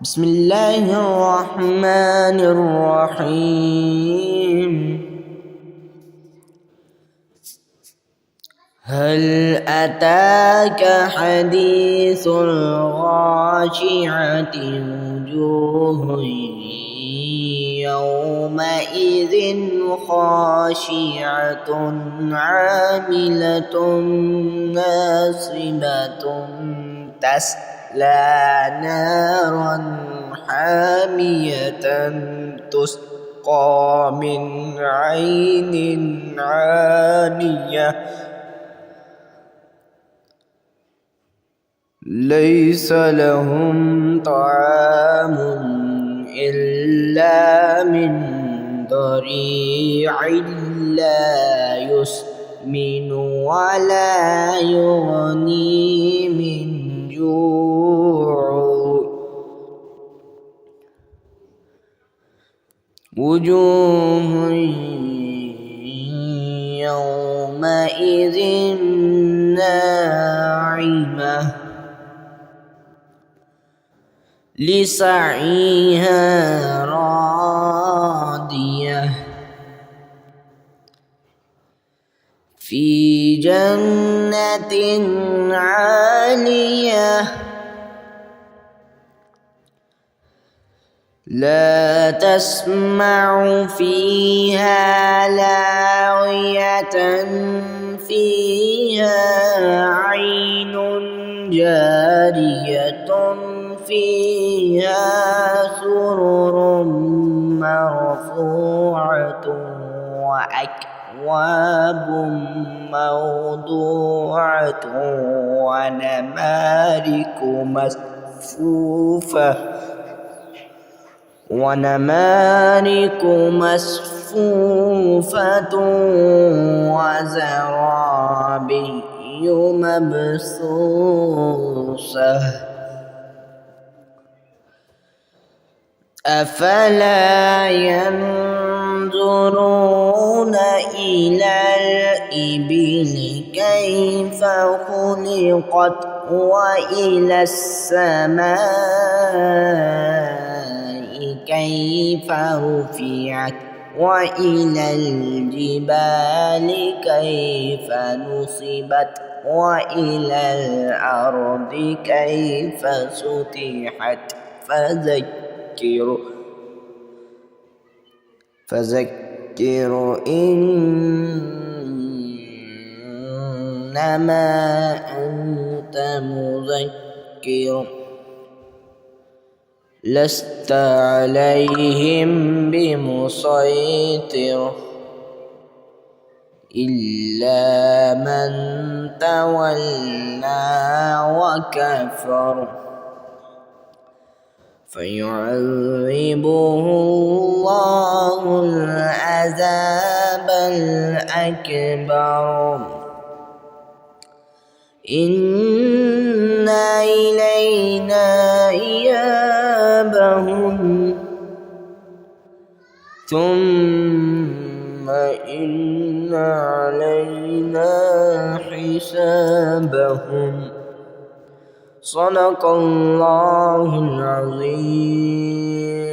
بسم الله الرحمن الرحيم. هل أتاك حديث الغاشية وجوه يومئذ خاشعة عاملة ناصبة تصلى نارا حامية تسقى من عين عانية ليس لهم طعام إلا من ضريع لا يسمن ولا يغني من جوع وجوه يومئذ ناعمة لسعيها راضية في جنة عالية لا تسمع فيها لاغية فيها عين جارية فيها سرر مرفوعة وأكواب موضوعة ونمارق مصفوفة وزرابي مبثوثة أفلا ينظرون إلى الإبل كيف خلقت وإلى السماء كيف رفعت وإلى الجبال كيف نصبت وإلى الأرض كيف سطحت فذكر إنما أنت مذكر لست عليهم بمسيطر إلا من تولى وكفر فيعذبه الله العذاب الأكبر إن إلينا إيابهم ثم إن علينا حسابهم صدق الله العظيم.